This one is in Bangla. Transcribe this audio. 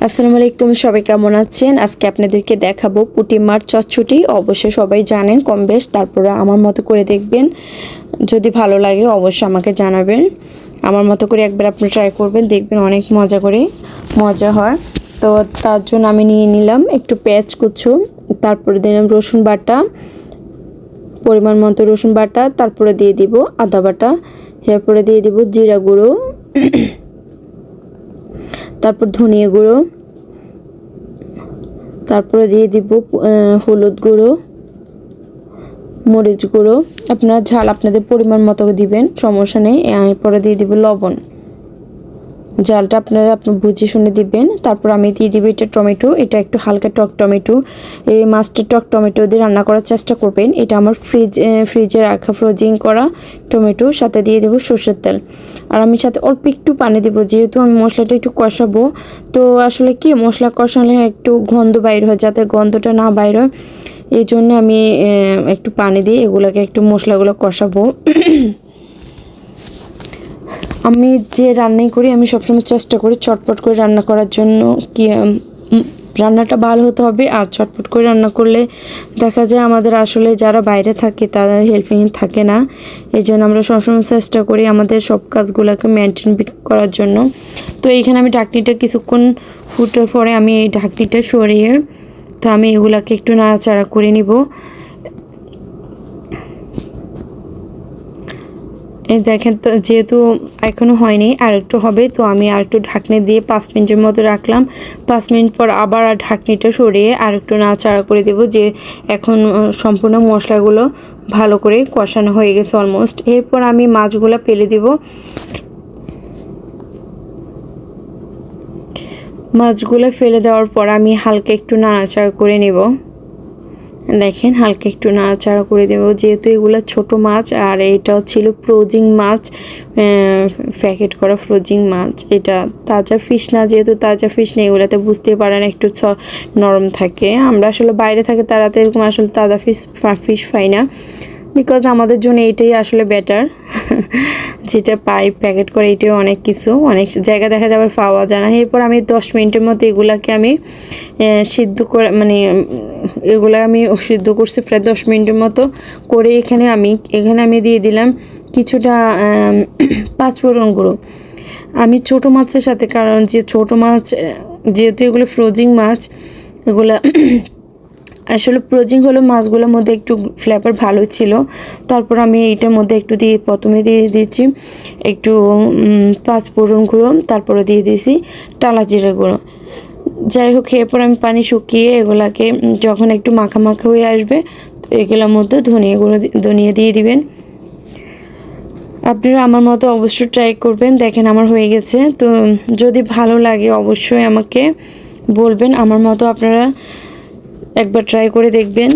আসসালামু আলাইকুম, সবাই কেমন আছেন? আজকে আপনাদেরকে দেখাবো পুঁটি মাছ চচ্চড়ি। অবশ্যই সবাই জানেন কম বেশ, তারপরে আমার মতো করে দেখবেন। যদি ভালো লাগে অবশ্যই আমাকে জানাবেন। আমার মতো করে একবার আপনি ট্রাই করবেন, দেখবেন অনেক মজা হয়। তো তার জন্য আমি নিয়ে নিলাম একটু পেঁয়াজ কুচু, তারপরে দিলাম রসুন বাটা, পরিমাণ মতো রসুন বাটা, তারপরে দিয়ে দিব আদা বাটা, এরপরে দিয়ে দিব জিরা গুঁড়ো, তারপর ধনিয়া গুঁড়ো, তারপরে দিয়ে দিব হলুদ গুঁড়ো, মরিচ গুঁড়ো। আপনারা ঝাল আপনাদের পরিমাণ মতো দিবেন, সমস্যা নেই। এরপরে দিয়ে দিব লবণ, ঝালটা আপনারা বুঝে শুনে দিবেন। তারপর আমি দিয়ে দিব এটা টমেটো, এটা একটু হালকা টক টমেটো। এই মাছটা টক টমেটো দিয়ে রান্না করার চেষ্টা করবেন। এটা আমার ফ্রিজে রাখা ফ্রোজিং করা টমেটো। সাথে দিয়ে দেবো সরষের তেল, আর আমি সাথে অল্প একটু পানি দেবো, যেহেতু আমি মশলাটা একটু কষাবো। তো আসলে কি, মশলা কষালে একটু গন্ধ বাইর হয়, যাতে গন্ধটা না বাইর হয় এই জন্য আমি একটু পানি দিয়ে এগুলোকে একটু মশলাগুলো কষাবো। আমি যে রান্নাই করি আমি সবসময় চেষ্টা করি চটপট করে রান্না করার জন্য। কি রান্নাটা ভালো হতে হবে, আর চটপট করে রান্না করলে দেখা যায় আমাদের আসলে যারা বাইরে থাকে তারা হেল্পিং থাকে না। এই জন্য আমরা সবসময় চেষ্টা করি আমাদের সব কাজগুলোকে মেনটেন করার জন্য। তো এইখানে আমি ঢাকনিটা কিছুক্ষণ ফুটার পরে আমি এই ঢাকনিটা সরিয়ে, তো আমি এগুলাকে একটু নাড়াচাড়া করে নিব। এই দেখেন, তো যেহেতু এখনও হয়নি, আর একটু হবে, তো আমি আর একটু ঢাকনি দিয়ে 5 মিনিটের মতো রাখলাম। 5 মিনিট পর আবার ঢাকনিটা সরিয়ে আর একটু নাড়াচাড়া করে দেব, যে এখন সম্পূর্ণ মশলাগুলো ভালো করে কষানো হয়ে গেছে অলমোস্ট। এরপর আমি মাছগুলো ফেলে দেব। মাছগুলো ফেলে দেওয়ার পর আমি হালকা একটু নাড়াচাড়া করে নেব। দেখেন, হালকা একটু নাড়াচাড়া করে দেবো, যেহেতু এগুলো ছোট মাছ, আর এটা ছিল ফ্রোজিং মাছ, প্যাকেট করা ফ্রোজিং মাছ। এটা তাজা ফিশ না, যেহেতু তাজা ফিশ নেই, এগুলোতে বুঝতে পারেন একটু নরম থাকে। আমরা আসলে বাইরে থাকি, তারা তো এরকম আসলে তাজা ফিশ পাই না, বিকজ আমাদের জন্য এইটাই আসলে বেটার। যেটা পাই প্যাকেট করে, এটাও অনেক অনেক জায়গা দেখা যাবে পাওয়া যায় না। এরপর আমি 10 মিনিটের মতো এগুলাকে আমি সিদ্ধ করে, মানে এগুলো আমি সিদ্ধ করছি প্রায় 10 মিনিটের মতো করে। এখানে আমি দিয়ে দিলাম কিছুটা 5 ফোড়ন গুঁড়ো। আমি ছোটো মাছের সাথে, কারণ যে ছোটো মাছ যেহেতু এগুলো ফ্রোজিং মাছ, এগুলো আসলে ফ্রোজিং হলো মাছগুলোর মধ্যে একটু ফ্লেভার ভালো ছিল। তারপর আমি এইটার মধ্যে প্রথমে দিয়ে দিয়েছি একটু 5 ফোড়ন গুঁড়ো, তারপরে দিয়ে দিয়েছি টালা জিরা গুঁড়ো। যাই হোক, এরপর আমি পানি শুকিয়ে এগুলাকে যখন একটু মাখা মাখা হয়ে আসবে, তো এগুলোর মধ্যে ধনিয়া দিয়ে দিবেন। আপনারা আমার মতো অবশ্যই ট্রাই করবেন। দেখেন, আমার হয়ে গেছে। তো যদি ভালো লাগে অবশ্যই আমাকে বলবেন। আমার মতো আপনারা একবার ট্রাই করে দেখবেন।